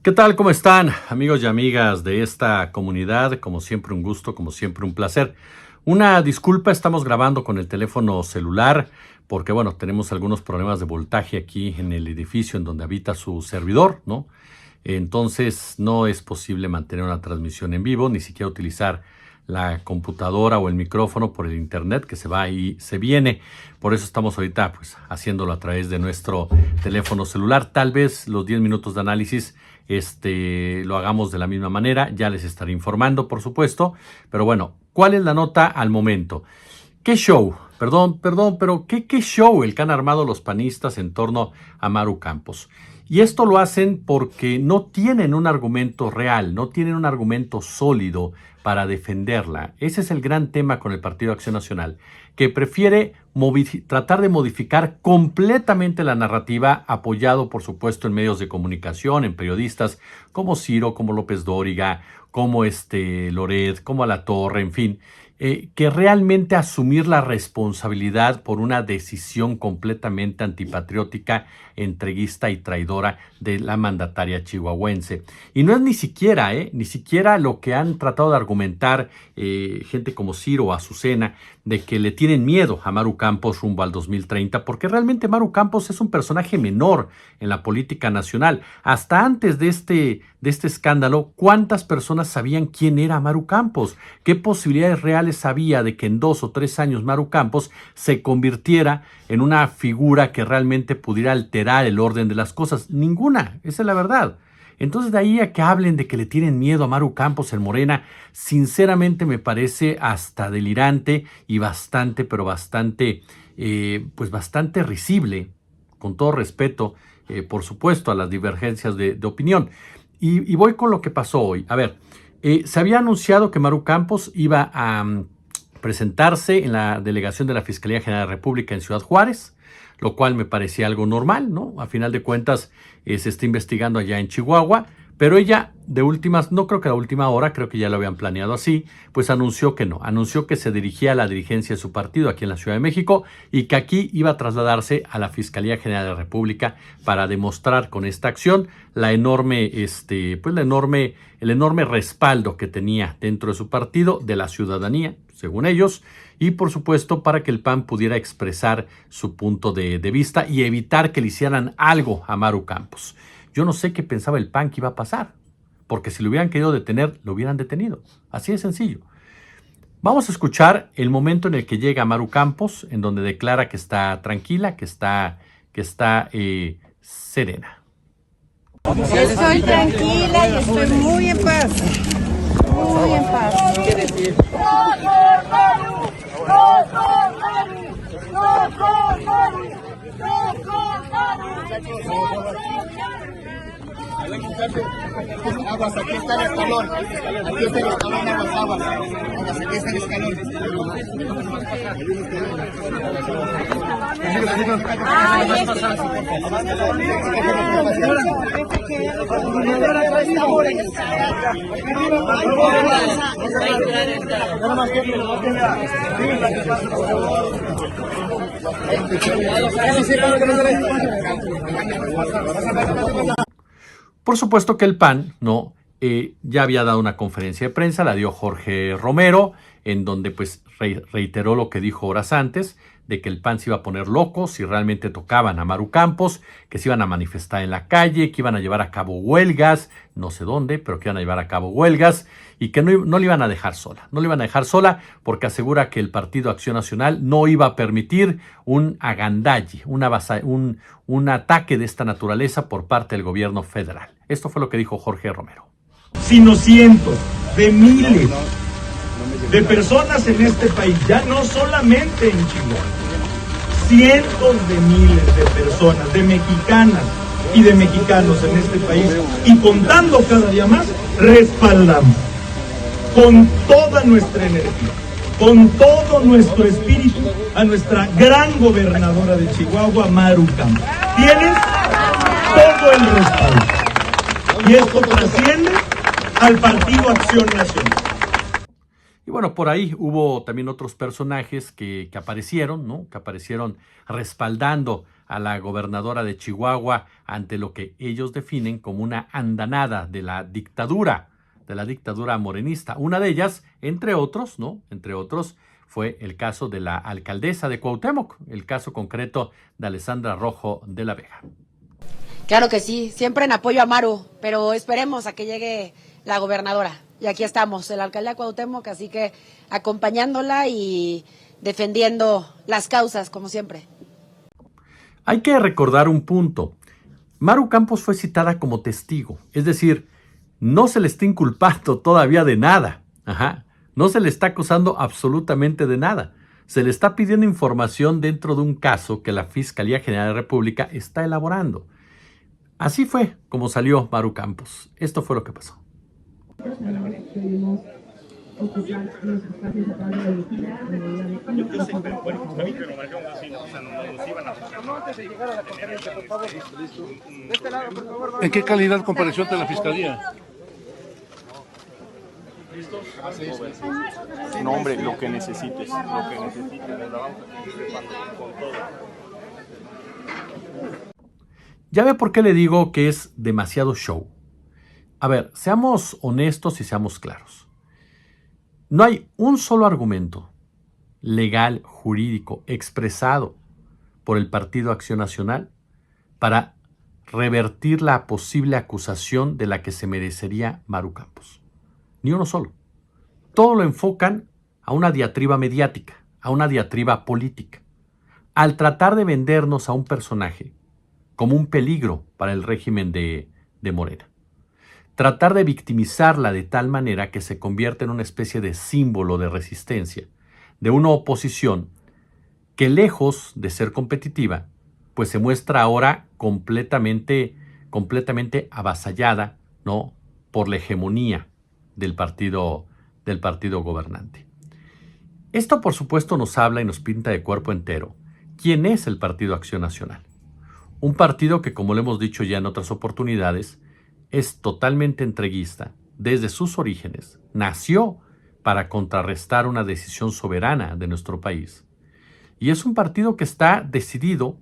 ¿Qué tal? ¿Cómo están, amigos y amigas de esta comunidad? Como siempre, un gusto, como siempre, un placer. Una disculpa, estamos grabando con el teléfono celular porque, bueno, tenemos algunos problemas de voltaje aquí en el edificio en donde habita su servidor, ¿no? Entonces, no es posible mantener una transmisión en vivo, ni siquiera utilizar la computadora o el micrófono por el internet que se va y se viene. Por eso estamos ahorita pues haciéndolo a través de nuestro teléfono celular. Tal vez los 10 minutos de análisis lo hagamos de la misma manera. Ya les estaré informando, por supuesto. Pero bueno, ¿cuál es la nota al momento? ¿Qué show? Pero ¿qué show el que han armado los panistas en torno a Maru Campos? Y esto lo hacen porque no tienen un argumento real, no tienen un argumento sólido para defenderla. Ese es el gran tema con el Partido Acción Nacional, que prefiere tratar de modificar completamente la narrativa, apoyado por supuesto en medios de comunicación, en periodistas como Ciro, como López Dóriga, como Loret, como Alatorre, en fin, que realmente asumir la responsabilidad por una decisión completamente antipatriótica, entreguista y traidora de la mandataria chihuahuense. Y no es ni siquiera lo que han tratado de argumentar gente como Ciro o Azucena, de que le tienen miedo a Maru Campos rumbo al 2030, porque realmente Maru Campos es un personaje menor en la política nacional. Hasta antes de este escándalo, ¿cuántas personas sabían quién era Maru Campos? ¿Qué posibilidades reales había de que en 2 o 3 años Maru Campos se convirtiera en una figura que realmente pudiera alterar el orden de las cosas? Ninguna, esa es la verdad. Entonces, de ahí a que hablen de que le tienen miedo a Maru Campos en Morena, sinceramente me parece hasta delirante y bastante, pero bastante, bastante risible, con todo respeto, por supuesto, a las divergencias de opinión. Y voy con lo que pasó hoy. A ver, se había anunciado que Maru Campos iba a presentarse en la delegación de la Fiscalía General de la República en Ciudad Juárez, lo cual me parecía algo normal, ¿no? A final de cuentas, se está investigando allá en Chihuahua, pero ella, de últimas, no creo que a la última hora, creo que ya lo habían planeado así, pues anunció que no, anunció que se dirigía a la dirigencia de su partido aquí en la Ciudad de México y que aquí iba a trasladarse a la Fiscalía General de la República para demostrar con esta acción el enorme respaldo que tenía dentro de su partido, de la ciudadanía, según ellos, y por supuesto para que el PAN pudiera expresar su punto de vista y evitar que le hicieran algo a Maru Campos. Yo no sé qué pensaba el PAN que iba a pasar, porque si lo hubieran querido detener, lo hubieran detenido. Así de sencillo. Vamos a escuchar el momento en el que llega Maru Campos, en donde declara que está tranquila, que está serena. Estoy tranquila y estoy muy en paz. Muy en paz. ¿Qué decir? Aguas, aquí está el escalón. Aquí está el escalón, aguas. Aquí está el escalón. Por supuesto que el PAN, ¿no? Ya había dado una conferencia de prensa, la dio Jorge Romero, en donde pues reiteró lo que dijo horas antes, de que el PAN se iba a poner loco si realmente tocaban a Maru Campos, que se iban a manifestar en la calle, que iban a llevar a cabo huelgas, no sé dónde, pero que iban a llevar a cabo huelgas y que no le iban a dejar sola. No le iban a dejar sola porque asegura que el Partido Acción Nacional no iba a permitir un agandalle, un ataque de esta naturaleza por parte del gobierno federal. Esto fue lo que dijo Jorge Romero. Sino cientos de miles de personas en este país, ya no solamente en Chihuahua, cientos de miles de personas, de mexicanas y de mexicanos en este país, y contando cada día más, respaldamos con toda nuestra energía, con todo nuestro espíritu, a nuestra gran gobernadora de Chihuahua, Maru Campos. Tienes todo el respaldo. Y esto trasciende al Partido Acción Nacional. Y bueno, por ahí hubo también otros personajes que aparecieron, ¿no? Que aparecieron respaldando a la gobernadora de Chihuahua ante lo que ellos definen como una andanada de la dictadura morenista. Una de ellas, entre otros, ¿no? Entre otros, fue el caso de la alcaldesa de Cuauhtémoc, el caso concreto de Alessandra Rojo de la Vega. Claro que sí, siempre en apoyo a Maru, pero esperemos a que llegue la gobernadora. Y aquí estamos, el alcalde de Cuauhtémoc, así que acompañándola y defendiendo las causas, como siempre. Hay que recordar un punto. Maru Campos fue citada como testigo, es decir, no se le está inculpando todavía de nada. No se le está acusando absolutamente de nada. Se le está pidiendo información dentro de un caso que la Fiscalía General de la República está elaborando. Así fue como salió Maru Campos. Esto fue lo que pasó. ¿En qué calidad compareció ante la Fiscalía? No, hombre, lo que necesites, nos la vamos a seguir con todo. Ya ve por qué le digo que es demasiado show. A ver, seamos honestos y seamos claros. No hay un solo argumento legal, jurídico, expresado por el Partido Acción Nacional para revertir la posible acusación de la que se merecería Maru Campos. Ni uno solo. Todo lo enfocan a una diatriba mediática, a una diatriba política, al tratar de vendernos a un personaje como un peligro para el régimen de Morena. Tratar de victimizarla de tal manera que se convierta en una especie de símbolo de resistencia, de una oposición que lejos de ser competitiva, pues se muestra ahora completamente avasallada, ¿no?, por la hegemonía del partido gobernante. Esto, por supuesto, nos habla y nos pinta de cuerpo entero quién es el Partido Acción Nacional. Un partido que, como lo hemos dicho ya en otras oportunidades, es totalmente entreguista desde sus orígenes. Nació para contrarrestar una decisión soberana de nuestro país. Y es un partido que está decidido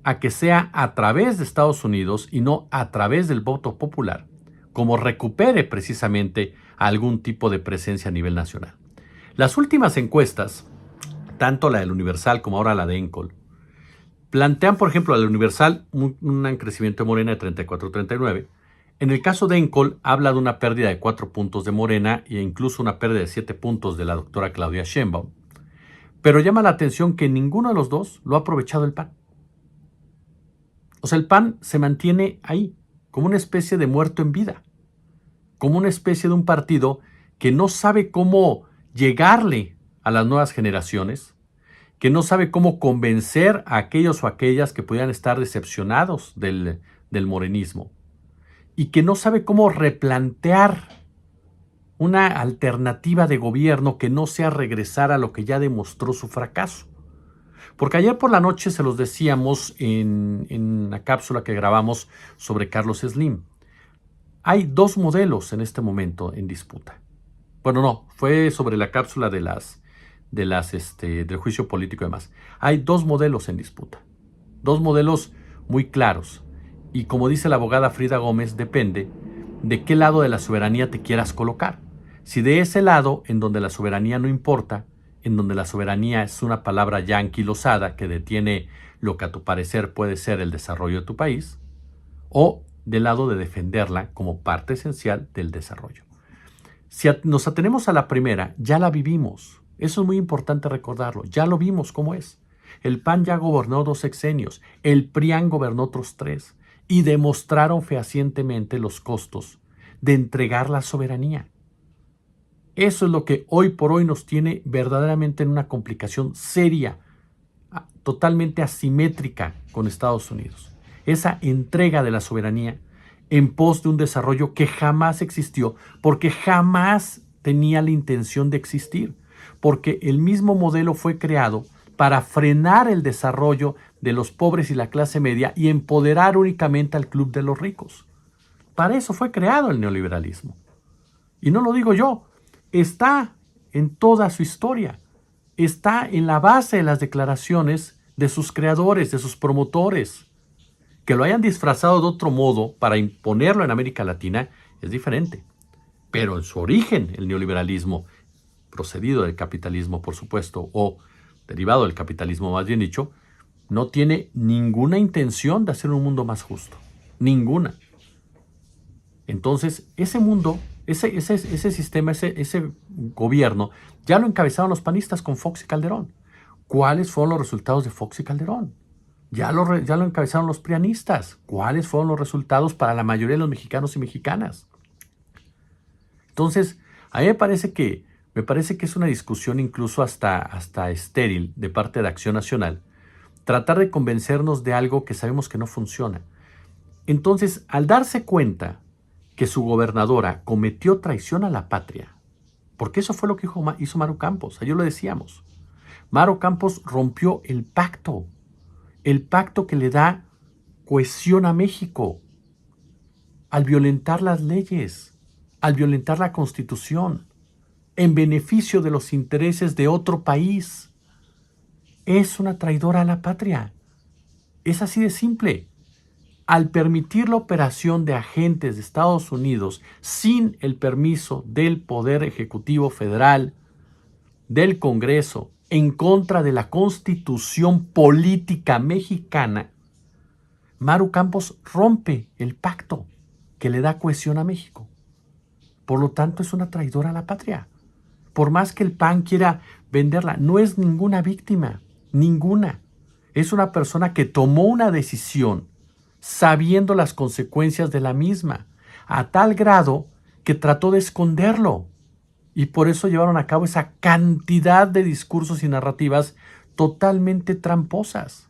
a que sea a través de Estados Unidos y no a través del voto popular, como recupere precisamente algún tipo de presencia a nivel nacional. Las últimas encuestas, tanto la del Universal como ahora la de Encol, plantean, por ejemplo, la del Universal un crecimiento de Morena de 34-39. En el caso de Encol habla de una pérdida de 4 puntos de Morena e incluso una pérdida de 7 puntos de la doctora Claudia Sheinbaum. Pero llama la atención que ninguno de los dos lo ha aprovechado el PAN. O sea, el PAN se mantiene ahí, como una especie de muerto en vida, como una especie de un partido que no sabe cómo llegarle a las nuevas generaciones, que no sabe cómo convencer a aquellos o aquellas que pudieran estar decepcionados del morenismo y que no sabe cómo replantear una alternativa de gobierno que no sea regresar a lo que ya demostró su fracaso. Porque ayer por la noche se los decíamos en la cápsula que grabamos sobre Carlos Slim. Hay 2 modelos en este momento en disputa. Bueno, no, fue sobre la cápsula del juicio político y demás. Hay 2 modelos en disputa. 2 modelos muy claros. Y como dice la abogada Frida Gómez, depende de qué lado de la soberanía te quieras colocar. Si de ese lado, en donde la soberanía no importa, en donde la soberanía es una palabra ya anquilosada que detiene lo que a tu parecer puede ser el desarrollo de tu país, o del lado de defenderla como parte esencial del desarrollo. Si nos atenemos a la primera, ya la vivimos. Eso es muy importante recordarlo. Ya lo vimos cómo es. El PAN ya gobernó 2 sexenios, el PRIAN gobernó otros 3 y demostraron fehacientemente los costos de entregar la soberanía. Eso es lo que hoy por hoy nos tiene verdaderamente en una complicación seria, totalmente asimétrica con Estados Unidos. Esa entrega de la soberanía en pos de un desarrollo que jamás existió, porque jamás tenía la intención de existir, porque el mismo modelo fue creado para frenar el desarrollo de los pobres y la clase media y empoderar únicamente al club de los ricos. Para eso fue creado el neoliberalismo. Y no lo digo yo, está en toda su historia, está en la base de las declaraciones de sus creadores, de sus promotores. Que lo hayan disfrazado de otro modo para imponerlo en América Latina es diferente. Pero en su origen, el neoliberalismo, procedido del capitalismo, por supuesto, o derivado del capitalismo, más bien dicho, no tiene ninguna intención de hacer un mundo más justo. Ninguna. Entonces, ese mundo, ese sistema, ese gobierno, ya lo encabezaron los panistas con Fox y Calderón. ¿Cuáles fueron los resultados de Fox y Calderón? Ya lo encabezaron los prianistas. ¿Cuáles fueron los resultados para la mayoría de los mexicanos y mexicanas? Entonces, a mí me parece que es una discusión incluso hasta estéril de parte de Acción Nacional, tratar de convencernos de algo que sabemos que no funciona. Entonces, al darse cuenta que su gobernadora cometió traición a la patria, porque eso fue lo que hizo Maru Campos, ayer lo decíamos. Maru Campos rompió el pacto que le da cohesión a México, al violentar las leyes, al violentar la Constitución, en beneficio de los intereses de otro país. Es una traidora a la patria. Es así de simple. Al permitir la operación de agentes de Estados Unidos sin el permiso del Poder Ejecutivo Federal, del Congreso, en contra de la Constitución política mexicana, Maru Campos rompe el pacto que le da cohesión a México. Por lo tanto, es una traidora a la patria. Por más que el PAN quiera venderla, no es ninguna víctima, ninguna. Es una persona que tomó una decisión sabiendo las consecuencias de la misma, a tal grado que trató de esconderlo. Y por eso llevaron a cabo esa cantidad de discursos y narrativas totalmente tramposas.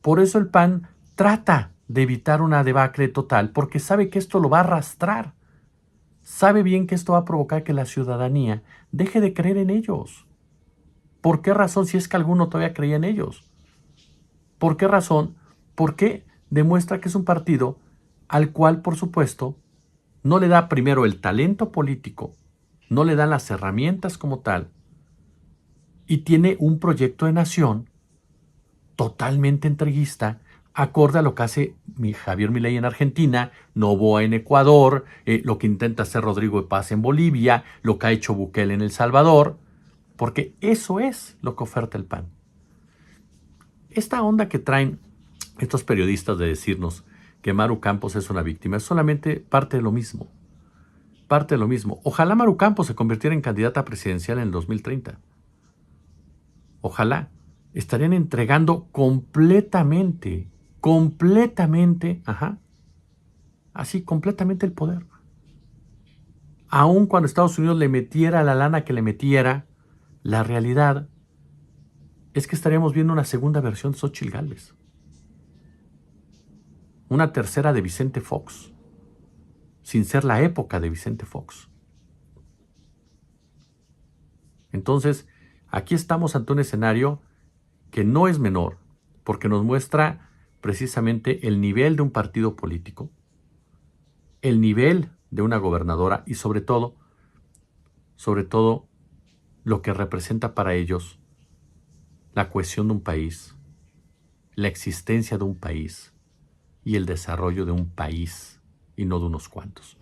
Por eso el PAN trata de evitar una debacle total, porque sabe que esto lo va a arrastrar. Sabe bien que esto va a provocar que la ciudadanía deje de creer en ellos. ¿Por qué razón si es que alguno todavía creía en ellos? ¿Por qué razón? Porque demuestra que es un partido al cual, por supuesto, no le da primero el talento político, no le dan las herramientas como tal, y tiene un proyecto de nación totalmente entreguista, acorde a lo que hace Javier Milei en Argentina, Noboa en Ecuador, lo que intenta hacer Rodrigo de Paz en Bolivia, lo que ha hecho Bukele en El Salvador, porque eso es lo que oferta el PAN. Esta onda que traen estos periodistas de decirnos que Maru Campos es una víctima es solamente parte de lo mismo. Parte de lo mismo. Ojalá Maru Campos se convirtiera en candidata presidencial en el 2030. Ojalá. Estarían entregando completamente, así, completamente el poder. Aun cuando Estados Unidos le metiera la lana que le metiera, la realidad es que estaríamos viendo una segunda versión de Xóchitl Gálvez. Una tercera de Vicente Fox, sin ser la época de Vicente Fox. Entonces, aquí estamos ante un escenario que no es menor, porque nos muestra precisamente el nivel de un partido político, el nivel de una gobernadora y sobre todo, lo que representa para ellos la cohesión de un país, la existencia de un país y el desarrollo de un país y no de unos cuantos.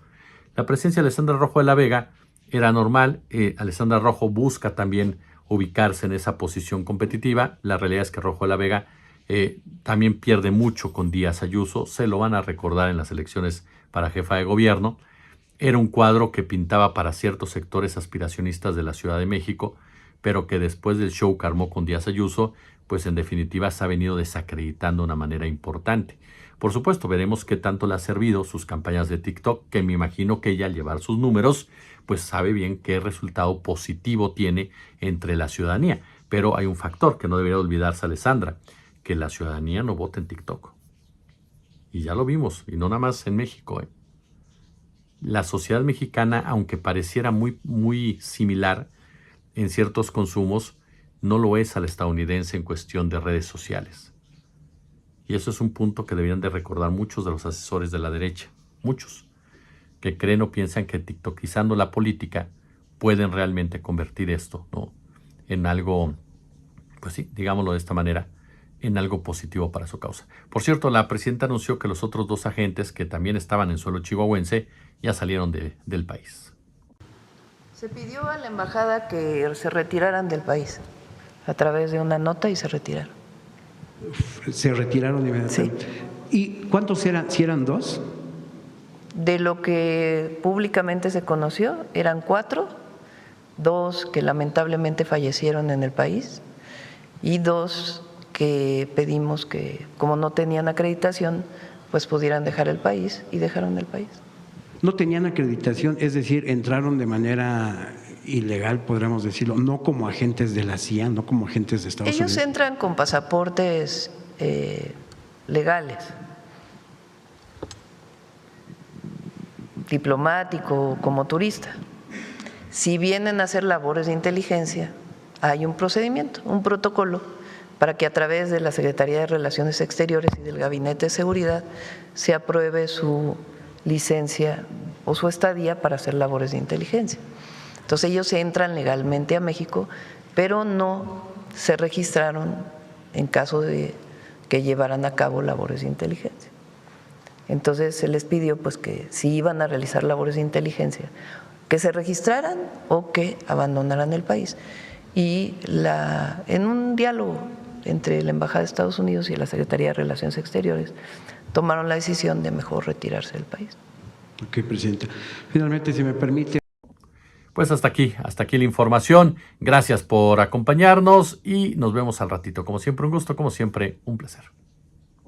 La presencia de Alessandra Rojo de la Vega era normal. Alessandra Rojo busca también ubicarse en esa posición competitiva. La realidad es que Rojo de la Vega también pierde mucho con Díaz Ayuso. Se lo van a recordar en las elecciones para jefa de gobierno. Era un cuadro que pintaba para ciertos sectores aspiracionistas de la Ciudad de México, pero que después del show que armó con Díaz Ayuso, pues en definitiva se ha venido desacreditando de una manera importante. Por supuesto, veremos qué tanto le ha servido sus campañas de TikTok, que me imagino que ella, al llevar sus números, pues sabe bien qué resultado positivo tiene entre la ciudadanía. Pero hay un factor que no debería olvidarse Alessandra, que la ciudadanía no vota en TikTok. Y ya lo vimos, y no nada más en México. La sociedad mexicana, aunque pareciera muy similar en ciertos consumos, no lo es al estadounidense en cuestión de redes sociales. Y eso es un punto que deberían de recordar muchos de los asesores de la derecha, muchos, que creen o piensan que tiktokizando la política pueden realmente convertir esto, ¿no?, en algo pues sí, digámoslo de esta manera, en algo positivo para su causa. Por cierto, la presidenta anunció que los otros 2 agentes que también estaban en suelo chihuahuense ya salieron del país. Se pidió a la embajada que se retiraran del país a través de una nota y se retiraron. Se retiraron inmediatamente. Sí. ¿Y cuántos eran? ¿Si eran 2? De lo que públicamente se conoció, eran 4, 2 que lamentablemente fallecieron en el país y 2 que pedimos que, como no tenían acreditación, pues pudieran dejar el país y dejaron el país. No tenían acreditación, es decir, entraron de manera ilegal, podríamos decirlo, no como agentes de la CIA, no como agentes de Estados Unidos. Ellos entran con pasaportes legales, diplomático, como turista. Si vienen a hacer labores de inteligencia, hay un procedimiento, un protocolo, para que a través de la Secretaría de Relaciones Exteriores y del Gabinete de Seguridad se apruebe su licencia o su estadía para hacer labores de inteligencia. Entonces ellos entran legalmente a México, pero no se registraron en caso de que llevaran a cabo labores de inteligencia. Entonces se les pidió pues que si iban a realizar labores de inteligencia, que se registraran o que abandonaran el país. Y en un diálogo entre la Embajada de Estados Unidos y la Secretaría de Relaciones Exteriores, tomaron la decisión de mejor retirarse del país. Ok, Presidenta. Finalmente, si me permite. Pues hasta aquí la información. Gracias por acompañarnos y nos vemos al ratito. Como siempre, un gusto, como siempre, un placer.